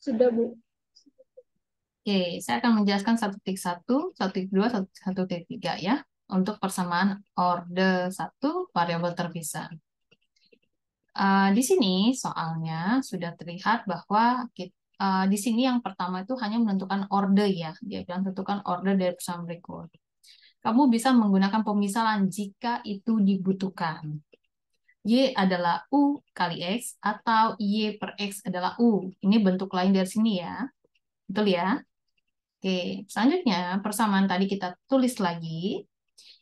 Sudah, Bu. Oke, saya akan menjelaskan 1.1, 1.2, 1.3 ya. Untuk persamaan orde 1 variabel terpisah. Di sini soalnya sudah terlihat bahwa di sini yang pertama itu hanya menentukan orde ya. Dia bilang tentukan orde dari persamaan berikut. Kamu bisa menggunakan pemisalan jika itu dibutuhkan. Y adalah U kali X atau Y per X adalah U. Ini bentuk lain dari sini ya. Betul ya? Oke, selanjutnya persamaan tadi kita tulis lagi.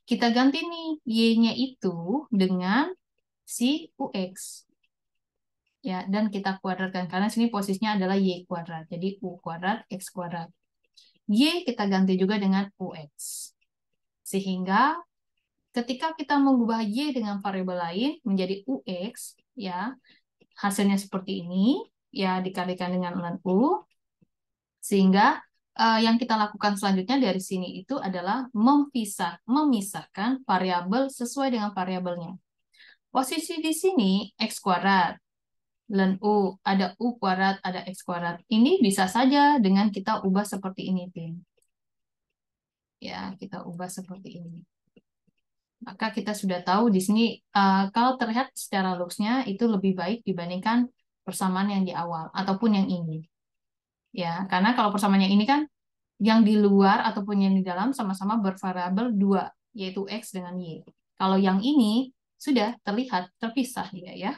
Kita ganti nih Y-nya itu dengan si UX. Ya, dan kita kuadratkan karena sini posisinya adalah Y kuadrat. Jadi U kuadrat X kuadrat. Y kita ganti juga dengan UX. Sehingga ketika kita mengubah Y dengan variabel lain menjadi UX, ya, hasilnya seperti ini, ya dikalikan dengan ln U, sehingga yang kita lakukan selanjutnya dari sini itu adalah memisahkan variabel sesuai dengan variabelnya. Posisi di sini X kuadrat, ln U, ada U kuadrat, ada X kuadrat. Ini bisa saja dengan kita ubah seperti ini, Tim. Ya, kita ubah seperti ini. Maka kita sudah tahu di sini kalau terlihat secara looks-nya itu lebih baik dibandingkan persamaan yang di awal ataupun yang ini. Ya, karena kalau persamaan yang ini kan yang di luar ataupun yang di dalam sama-sama bervariabel dua, yaitu X dengan Y. Kalau yang ini sudah terlihat terpisah dia ya.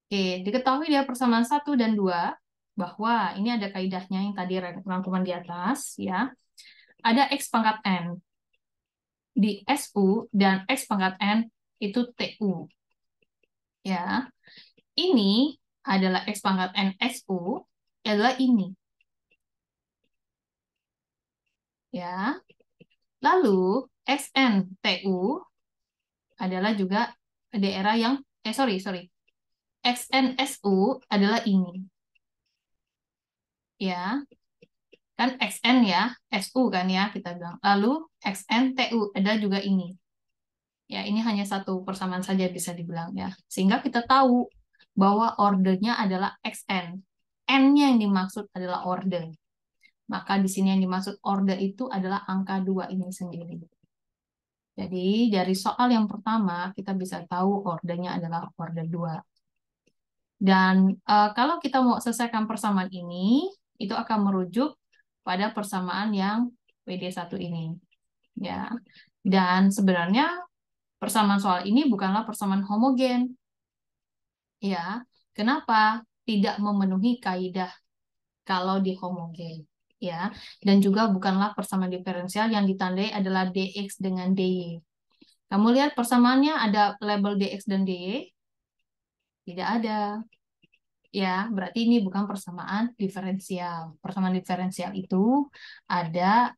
Oke, diketahui dia persamaan 1 dan 2 bahwa ini ada kaidahnya yang tadi rangkuman di atas ya. Ada X pangkat N di SU dan X pangkat N itu TU. Ya, ini adalah X pangkat N SU adalah ini. Ya, lalu XN TU adalah juga daerah yang, sorry, XNSU adalah ini. Ya, kan XN ya, SU kan ya kita bilang. Lalu XNTU adalah juga ini. Ya, ini hanya satu persamaan saja bisa dibilang ya. Sehingga kita tahu bahwa ordernya adalah XN. N-nya yang dimaksud adalah order. Maka di sini yang dimaksud order itu adalah angka 2 ini sendiri. Jadi dari soal yang pertama kita bisa tahu ordernya adalah order 2. Dan kalau kita mau selesaikan persamaan ini, itu akan merujuk pada persamaan yang PD1 ini. Ya. Dan sebenarnya persamaan soal ini bukanlah persamaan homogen. Ya. Kenapa? Tidak memenuhi kaidah kalau di homogen. Ya. Dan juga bukanlah persamaan diferensial yang ditandai adalah dx dengan dy. Kamu lihat persamaannya ada label dx dan dy? Tidak ada. Ya, berarti ini bukan persamaan diferensial. Persamaan diferensial itu ada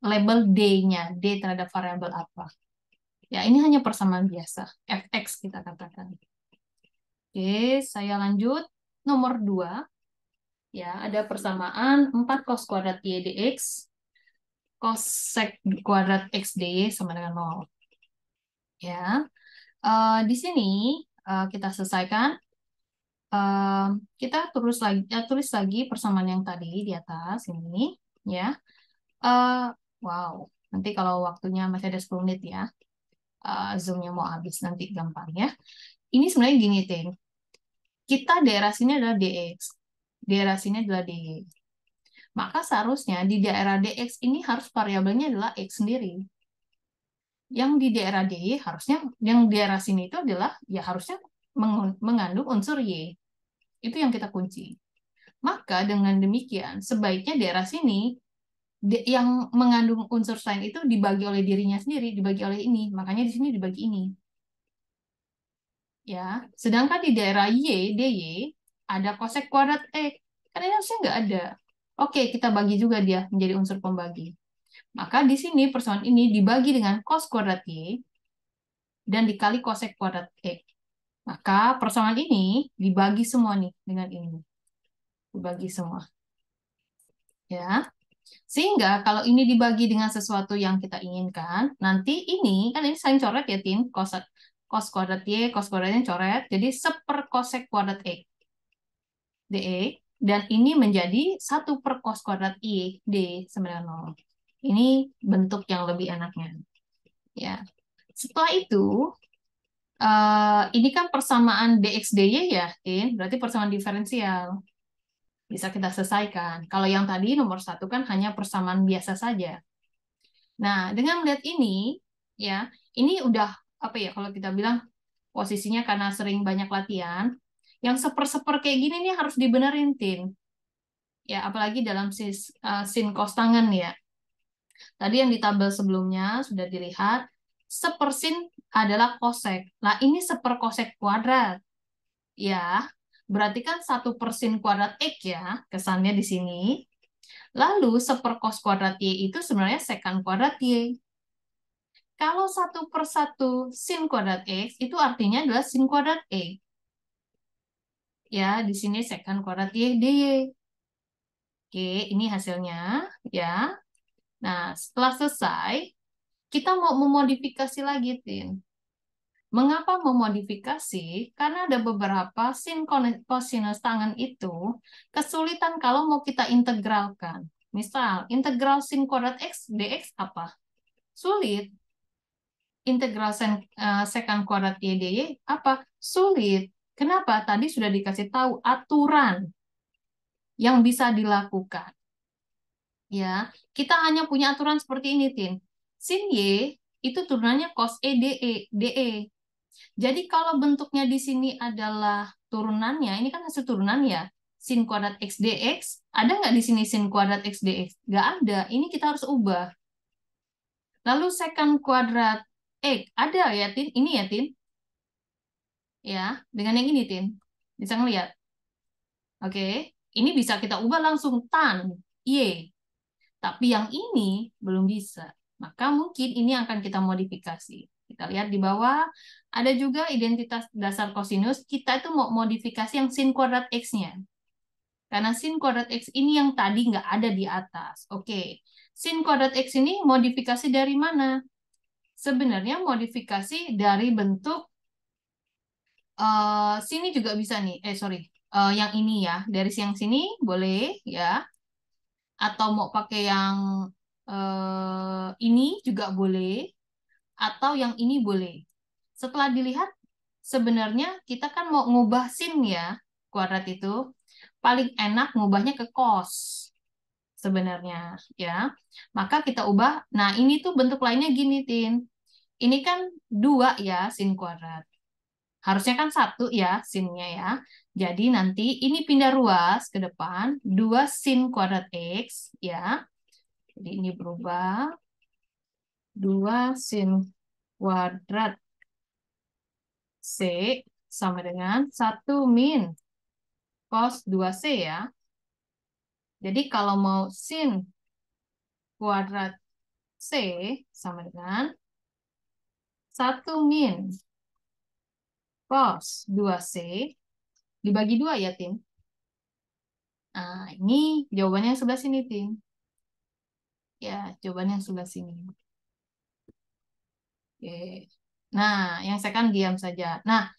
label D-nya, D terhadap variabel apa. Ya, ini hanya persamaan biasa, fx kita katakan. Oke, saya lanjut. Nomor 2, ya, ada persamaan 4 cos kuadrat Y dx, cos sek kuadrat X dy sama dengan 0. Ya, di sini kita selesaikan. Kita tulis lagi persamaan yang tadi di atas ini ya. Eh, wow, nanti kalau waktunya masih ada 10 menit ya, Zoom-nya mau habis nanti gampang ya. Ini sebenarnya gini, Tin. Kita daerah sini adalah DX, daerah sini adalah DY. Maka seharusnya di daerah DX ini harus variabelnya adalah X sendiri. Yang di daerah DY harusnya, yang di daerah sini itu adalah ya harusnya mengandung unsur Y. Itu yang kita kunci. Maka dengan demikian, sebaiknya daerah sini yang mengandung unsur sin itu dibagi oleh dirinya sendiri, dibagi oleh ini. Makanya di sini dibagi ini. Ya, sedangkan di daerah Y, DY, ada cosec kuadrat X. Karena harusnya nggak ada. Oke, kita bagi juga dia menjadi unsur pembagi. Maka di sini persamaan ini dibagi dengan cos kuadrat Y dan dikali cosec kuadrat X. Maka persamaan ini dibagi semua nih dengan ini. Dibagi semua. Ya. Sehingga kalau ini dibagi dengan sesuatu yang kita inginkan, nanti ini, kan ini saling coret ya, Tin. Cos kuadrat Y, cos kuadratnya coret. Jadi 1/cosec kuadrat X. dE Dan ini menjadi 1 per cos kuadrat I, D sama dengan 0. Ini bentuk yang lebih enaknya. Ya. Setelah itu, ini kan persamaan dx dy ya, Tin. Berarti persamaan diferensial. Bisa kita selesaikan. Kalau yang tadi nomor 1 kan hanya persamaan biasa saja. Nah, dengan melihat ini, ya, ini udah apa ya kalau kita bilang posisinya karena sering banyak latihan, yang seper-seper kayak gini nih harus dibenerin, Tin. Ya, apalagi dalam sin cos tangen ya. Tadi yang di tabel sebelumnya sudah dilihat, sepersin adalah kosek. Nah, ini seperkosek kuadrat. Ya, berarti kan 1 per sin kuadrat X ya, kesannya di sini. Lalu seperkos kuadrat Y itu sebenarnya sekan kuadrat Y. Kalau 1 per 1 sin kuadrat X, itu artinya adalah sin kuadrat X. Ya, di sini sekan kuadrat Y dy. Oke, ini hasilnya. Ya. Nah, setelah selesai, kita mau memodifikasi lagi, Tin. Mengapa memodifikasi? Karena ada beberapa sin kosinus tangen itu kesulitan kalau mau kita integralkan. Misal, integral sin kuadrat X dx apa? Sulit. Integral sekant kuadrat Y dy apa? Sulit. Kenapa? Tadi sudah dikasih tahu aturan yang bisa dilakukan. Ya, kita hanya punya aturan seperti ini, Tin. Sin Y itu turunannya cos E dE. Jadi kalau bentuknya di sini adalah turunannya, ini kan hasil turunan ya, sin kuadrat X dx, ada nggak di sini sin kuadrat X dx? Nggak ada, ini kita harus ubah. Lalu secant kuadrat X, ada ya, Tin? Ini ya, Tin? Ya, dengan yang ini, Tin. Bisa ngeliat? Oke, ini bisa kita ubah langsung tan Y. Tapi yang ini belum bisa. Maka mungkin ini akan kita modifikasi. Kita lihat di bawah, ada juga identitas dasar kosinus. Kita itu mau modifikasi yang sin kuadrat X-nya. Karena sin kuadrat X ini yang tadi nggak ada di atas. Oke, sin kuadrat X ini modifikasi dari mana? Sebenarnya modifikasi dari bentuk, sini juga bisa nih. Sorry. Yang ini ya. Dari yang sini boleh ya. Atau mau pakai yang ini juga boleh, atau yang ini boleh. Setelah dilihat, sebenarnya kita kan mau ngubah sin ya, kuadrat itu, paling enak ngubahnya ke cos sebenarnya ya. Maka kita ubah, nah ini tuh bentuk lainnya gini, Tin. Ini kan 2 ya, sin kuadrat. Harusnya kan 1 ya, sinnya ya. Jadi nanti ini pindah ruas ke depan, 2 sin kuadrat X ya. Jadi ini berubah 2 sin kuadrat C sama dengan 1 min cos 2C ya. Jadi kalau mau sin kuadrat C sama dengan 1 min cos 2C dibagi 2 ya, Tim. Nah, ini jawabannya yang sebelah sini, Tim. Ya, jawabannya yang sebelah sini. Oke. Nah, yang saya kan diam saja. Nah,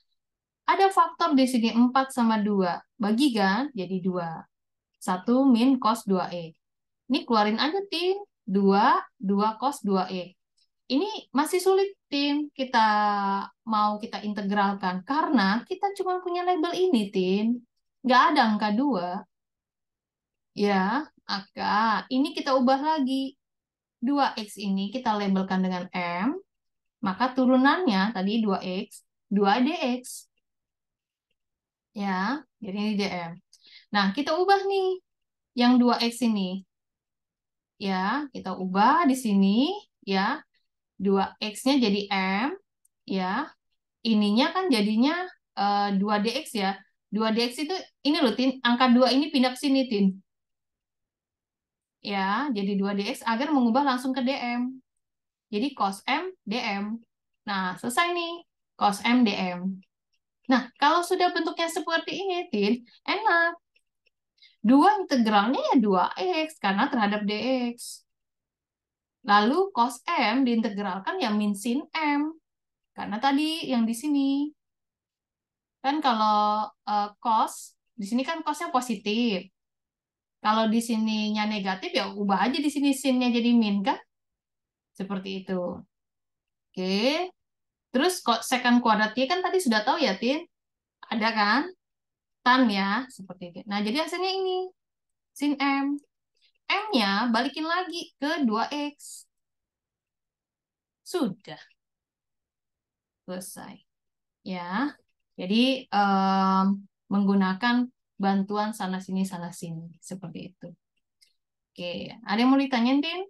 ada faktor di sini 4 sama 2. Bagi kan? Jadi 2. 1 min cos 2E. Ini keluarin aja, Tim. 2 cos 2E. Ini masih sulit, Tim. Kita integralkan. Karena kita cuma punya label ini, Tim. Nggak ada angka 2. Ya, maka ini kita ubah lagi. 2X ini kita labelkan dengan M. Maka turunannya tadi 2X, 2dx. Ya, jadi ini dm. Nah, kita ubah nih yang 2X ini. Ya, kita ubah di sini ya. 2X-nya jadi M ya. Ininya kan jadinya 2dx ya. 2dx itu ini loh, Tin, angka 2 ini pindah ke sini, Tin. Ya, jadi 2dx agar mengubah langsung ke dm. Jadi cos M dm. Nah, selesai nih. Cos M dm. Nah, kalau sudah bentuknya seperti ini, Tin, enak. 2 integralnya ya 2x karena terhadap dx. Lalu cos M diintegralkan ya min sin M. Karena tadi yang di sini. Kan kalau cos, di sini kan cosnya positif. Kalau di sininya negatif ya ubah aja di sini sinnya jadi min kan? Seperti itu. Oke. Terus kok secant kuadrat Y kan tadi sudah tahu ya, Tin? Ada kan? Tan ya, seperti itu. Nah, jadi hasilnya ini, sin M. M-nya balikin lagi ke 2X. Sudah selesai. Ya. Jadi menggunakan bantuan sana sini seperti itu. Oke, ada yang mau ditanyain, Tin?